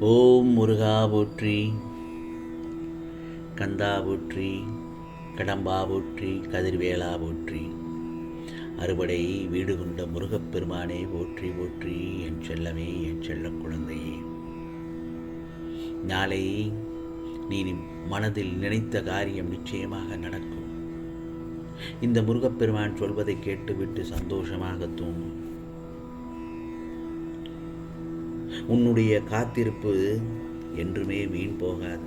ஓம் முருகா போற்றி, கந்தா போற்றி, கடம்பா போற்றி, கதிர்வேலா போற்றி. அறுபடை வீடு கொண்ட முருகப்பெருமானே போற்றி போற்றி. என் செல்லமே, என் செல்ல குழந்தையே, நாளை நீ மனதில் நினைத்த காரியம் நிச்சயமாக நடக்கும். இந்த முருகப்பெருமான் சொல்வதை கேட்டுவிட்டு சந்தோஷமாக தூங்கும். உன்னுடைய காத்திருப்பு என்றுமே வீண் போகாது.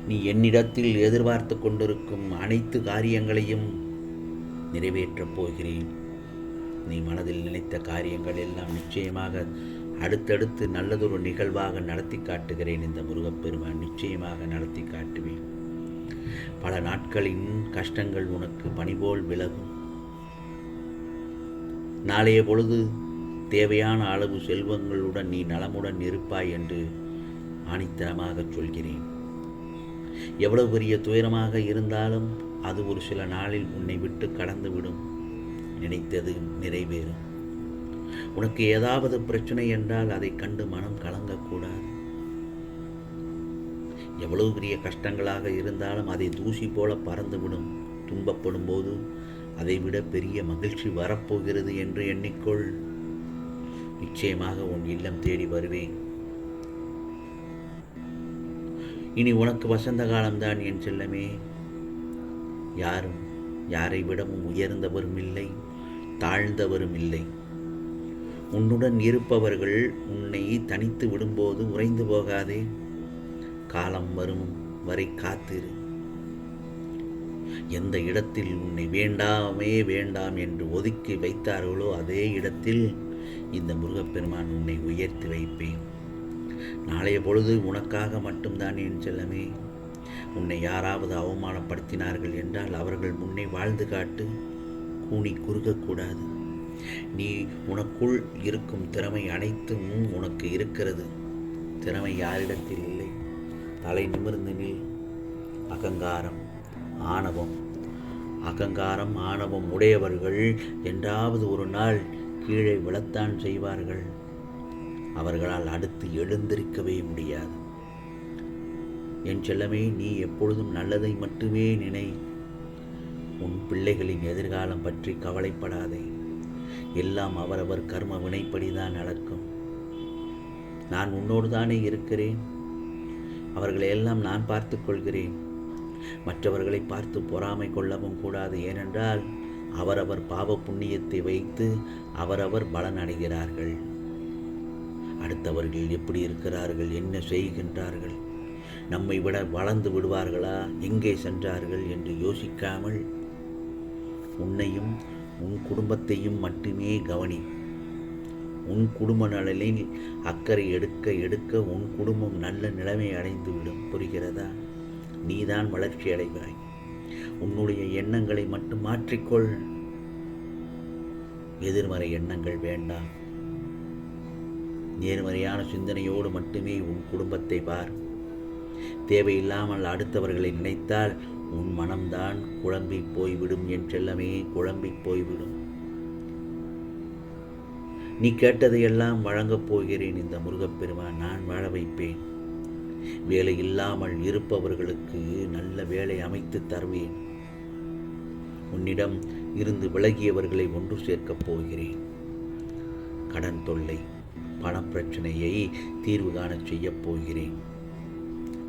நீ என்னிடத்தில் எதிர்பார்த்து கொண்டிருக்கும் அனைத்து காரியங்களையும் நிறைவேற்றப் போகிறேன். நீ மனதில் நினைத்த காரியங்கள் எல்லாம் நிச்சயமாக அடுத்தடுத்து நல்லதொரு நிகழ்வாக நடத்தி காட்டுகிறேன். இந்த முருகப்பெருமான் நிச்சயமாக நடத்தி காட்டுவேன். பல நாட்களின் கஷ்டங்கள் உனக்கு பனிபோல் விலகும். நாளைய பொழுது தேவையான அளவு செல்வங்களுடன் நீ நலமுடன் இருப்பாய் என்று ஆணித்தரமாக சொல்கிறேன். எவ்வளவு பெரிய துயரமாக இருந்தாலும் அது ஒரு சில நாளில் உன்னை விட்டு கடந்துவிடும். நினைத்தது நிறைவேறும். உனக்கு ஏதாவது பிரச்சனை என்றால் அதை கண்டு மனம் கலங்கக்கூடாது. எவ்வளவு பெரிய கஷ்டங்களாக இருந்தாலும் அதை தூசி போல பறந்துவிடும். துன்பப்படும் போது அதைவிட பெரிய மகிழ்ச்சி வரப்போகிறது என்று எண்ணிக்கொள். நிச்சயமாக உன் இல்லம் தேடி வருவேன். இனி உனக்கு வசந்த காலம்தான் என் செல்லமே. யாரும் யாரை விடவும் உயர்ந்தவரும் இல்லை, தாழ்ந்தவரும் இல்லை. உன்னுடன் இருப்பவர்கள் உன்னை தனித்து விடும்போது உறைந்து போகாதே. காலம் வரும் வரை காத்திரு. எந்த இடத்தில் உன்னை வேண்டாமே வேண்டாம் என்று ஒதுக்கி வைத்தார்களோ அதே இடத்தில் இந்த முருகப்பெருமான் உன்னை உயர்த்தி வைப்பேன். நாளைய பொழுது உனக்காக மட்டும்தான் என் செல்லமே. உன்னை யாராவது அவமானப்படுத்தினார்கள் என்றால் அவர்கள் முன்னே வாழ்ந்து காட்டு. கூனி குறுகக்கூடாது. நீ உனக்குள் இருக்கும் திறமை அனைத்தும் உனக்கு இருக்கிறது. திறமை யாரிடத்தில் இல்லை. தலை நிமிர்ந்து நில். அகங்காரம் ஆணவம் உடையவர்கள் என்றாவது ஒரு நாள் கீழே விழத்தான் செய்வார்கள். அவர்களால் அடுத்து எழுந்திருக்கவே முடியாது. என் செல்லமே, நீ எப்பொழுதும் நல்லதை மட்டுமே நினை. உன் பிள்ளைகளின் எதிர்காலம் பற்றி கவலைப்படாதே. எல்லாம் அவரவர் கர்ம வினைப்படிதான் நடக்கும். நான் உன்னோடு தானே இருக்கிறேன். அவர்களையெல்லாம் நான் பார்த்து கொள்கிறேன். மற்றவர்களை பார்த்து பொறாமை கொள்ளவும் கூடாது. ஏனென்றால் அவரவர் பாவ புண்ணியத்தை வைத்து அவரவர் பலன் அடைகிறார்கள். அடுத்தவர்கள் எப்படி இருக்கிறார்கள், என்ன செய்கின்றார்கள், நம்மை விட வளர்ந்து விடுவார்களா, எங்கே சென்றார்கள் என்று யோசிக்காமல் உன்னையும் உன் குடும்பத்தையும் மட்டுமே கவனி. உன் குடும்ப நலனில் அக்கறை எடுக்க எடுக்க உன் குடும்பம் நல்ல நிலைமை அடைந்துவிடும். புரிகிறதா? நீதான் வளர்ச்சி அடைவாய். உன்னுடைய எண்ணங்களை மட்டும் மாற்றிக்கொள். எதிர்மறை எண்ணங்கள் வேண்டாம். நேர்மறையான சிந்தனையோடு மட்டுமே உன் குடும்பத்தை பார். தேவையில்லாமல் அடுத்தவர்களை நினைத்தால் உன் மனம்தான் குழம்பி போய்விடும். என் செல்லமே, குழம்பி போய்விடும். நீ கேட்டதையெல்லாம் வழங்கப் போகிறேன். இந்த முருகப்பெருமான் நான் வாழ வைப்பேன். வேலை இல்லாமல் இருப்பவர்களுக்கு நல்ல வேலை அமைத்து தருவேன். உன்னிடம் இருந்து விலகியவர்களை ஒன்று சேர்க்கப் போகிறேன். கடன் தொல்லை, பணப்பிரச்சனையை தீர்வு காண செய்யப் போகிறேன்.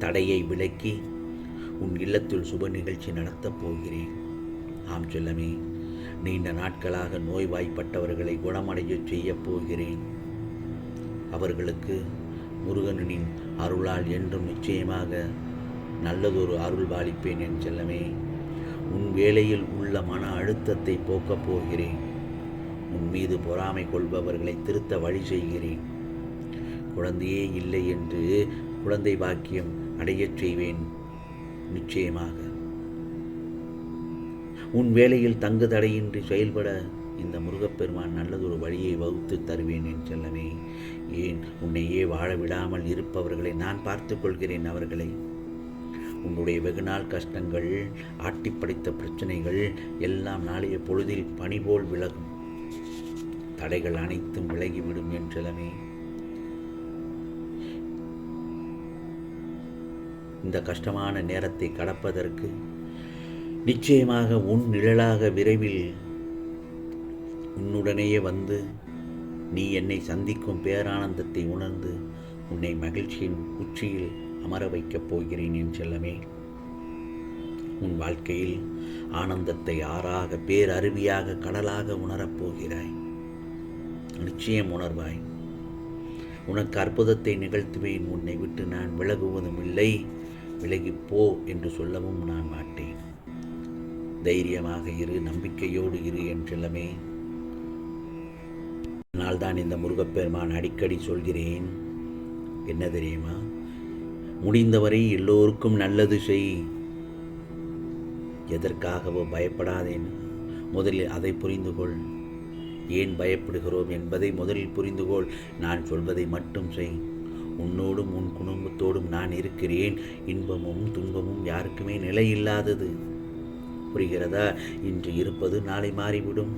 தடையை விலக்கி உன் இல்லத்தில் சுப நிகழ்ச்சி நடத்தப் போகிறேன். ஆம் செல்லமே, நீண்ட நாட்களாக நோய்வாய்ப்பட்டவர்களை குணமடைய செய்யப் போகிறேன். அவர்களுக்கு முருகனின் அருளால் என்றும் நிச்சயமாக நல்லதொரு அருள் பாலிப்பேன். என் செல்லமே, உன் வேலையில் உள்ள மன அழுத்தத்தை போக்கப் போகிறேன். உன் மீது பொறாமை கொள்பவர்களை திருத்த வழி செய்கிறேன். குழந்தையே இல்லை என்று குழந்தை பாக்கியம் அடையச் செய்வேன். நிச்சயமாக உன் வேலையில் தங்கு தடையின்றி செயல்பட இந்த முருகப்பெருமான் நல்லதொரு வழியை வகுத்து தருவேன். என் செல்லமே, ஏன் உன்னையே வாழ விடாமல் இருப்பவர்களை நான் பார்த்து கொள்கிறேன். அவர்களை உன்னுடைய வெகுநாள் கஷ்டங்கள், ஆட்டிப்படைத்த பிரச்சனைகள் எல்லாம் நாளைய பொழுதில் பனிபோல் விலகும். தடைகள் அனைத்தும் விலகிவிடும். என் செல்லமே, இந்த கஷ்டமான நேரத்தை கடப்பதற்கு நிச்சயமாக உன் நிழலாக விரைவில் உன்னுடனேயே வந்து நீ என்னை சந்திக்கும் பேரானந்தத்தை உணர்ந்து உன்னை மகிழ்ச்சியின் உச்சியில் அமர வைக்கப் போகிறேன் என் செல்லமே. உன் வாழ்க்கையில் ஆனந்தத்தை ஆறாக, பேரருவியாக, கடலாக உணரப் போகிறாய். நிச்சயம் உணர்வாய். உனக்கு அற்புதத்தை நிகழ்த்துவேன். உன்னை விட்டு நான் விலகுவதும் இல்லை, விலகிப்போ என்று சொல்லவும் நான் மாட்டேன். தைரியமாக இரு, நம்பிக்கையோடு இரு என் செல்லமே. அதனால்தான் இந்த முருகப்பெருமான் அடிக்கடி சொல்கிறேன், என்ன தெரியுமா? முடிந்தவரை எல்லோருக்கும் நல்லது செய். எதற்காகவோ பயப்படாதேன். முதலில் அதை புரிந்து கொள். ஏன் பயப்படுகிறோம் என்பதை முதலில் புரிந்துகொள். நான் சொல்வதை மட்டும் செய். உன்னோடும் உன் குடும்பத்தோடும் நான் இருக்கிறேன். இன்பமும் துன்பமும் யாருக்குமே நிலையில்லாதது. புரிகிறதா? இன்று இருப்பது நாளை மாறிவிடும்.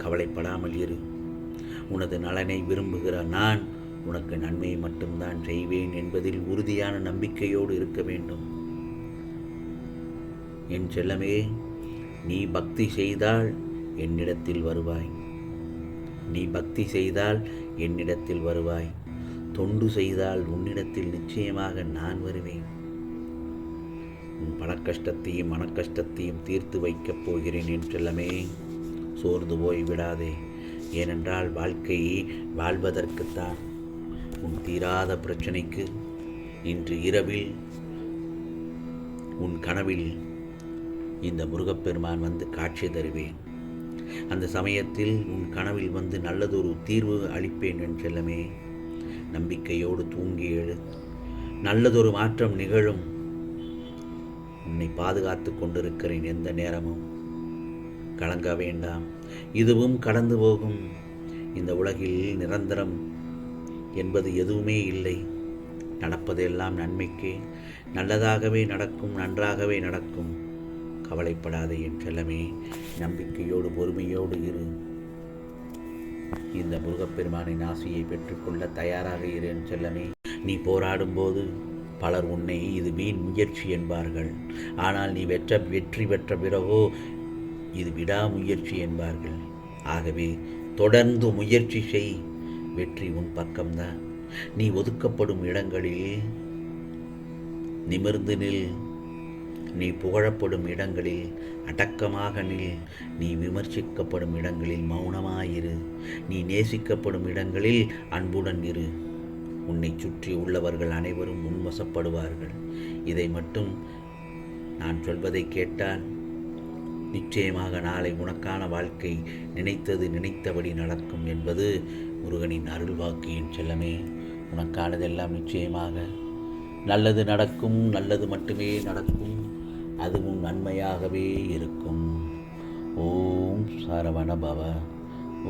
கவலைப்படாமல் இரு. உனது நலனை விரும்புகிற நான் உனக்கு நன்மையை மட்டும்தான் செய்வேன் என்பதில் உறுதியான நம்பிக்கையோடு இருக்க வேண்டும். என் செல்லமே, நீ பக்தி செய்தால் என்னிடத்தில் வருவாய். நீ பக்தி செய்தால் என்னிடத்தில் வருவாய். தொண்டு செய்தால் உன்னிடத்தில் நிச்சயமாக நான் வருவேன். உன் பணக்கஷ்டத்தையும் மனக்கஷ்டத்தையும் தீர்த்து வைக்கப் போகிறேன் என் செல்லமே. சோர்ந்து போய் விடாதே. ஏனென்றால் வாழ்க்கை வாழ்வதற்குத்தான். உன் தீராத பிரச்சனைக்கு இன்று இரவில் உன் கனவில் இந்த முருகப்பெருமான் வந்து காட்சி தருவேன். அந்த சமயத்தில் உன் கனவில் வந்து நல்லதொரு தீர்வு அளிப்பேன் என் செல்லமே. நம்பிக்கையோடு தூங்கி எழு. நல்லதொரு மாற்றம் நிகழும். உன்னை பாதுகாத்து கொண்டிருக்கிறேன் எந்த நேரமும். கலங்க வேண்டாம். இதுவும் கடந்து போகும். இந்த உலகில் நிரந்தரம் என்பது எதுவுமே இல்லை. நடப்பதெல்லாம் நன்மைக்கே. நல்லதாகவே நடக்கும், நன்றாகவே நடக்கும். கவலைப்படாதே என் செல்லமே. நம்பிக்கையோடு பொறுமையோடு இரு. இந்த முருகப்பெருமானின் ஆசையை பெற்றுக்கொள்ள தயாராக இரு என் செல்லமே. நீ போராடும்போது பலர் உன்னை இது வீண் முயற்சி என்பார்கள். ஆனால் நீ வெற்றி பெற்ற பிறகோ இது விடாமுயற்சி என்பார்கள். ஆகவே தொடர்ந்து முயற்சி செய். வெற்றி உன் பக்கம்தான். நீ ஒதுக்கப்படும் இடங்களில் நிமிர்ந்து நில். நீ புகழப்படும் இடங்களில் அடக்கமாக நில். நீ விமர்சிக்கப்படும் இடங்களில் மௌனமாயிரு. நீ நேசிக்கப்படும் இடங்களில் அன்புடன் இரு. உன்னை சுற்றி உள்ளவர்கள் அனைவரும் உன்வசப்படுவார்கள். இதை மட்டும் நான் சொல்வதை கேட்டால் நிச்சயமாக நாளை உனக்கான வாழ்க்கை நினைத்தது நினைத்தபடி நடக்கும் என்பது முருகனின் அருள்வாக்கு என் செல்லமே. உனக்கானதெல்லாம் நிச்சயமாக நல்லது நடக்கும். நல்லது மட்டுமே நடக்கும். அதுவும் நன்மையாகவே இருக்கும். ஓம் சரவண பவ.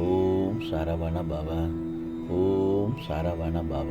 ஓம் சரவண பவ. ஓம் சரவண பவ.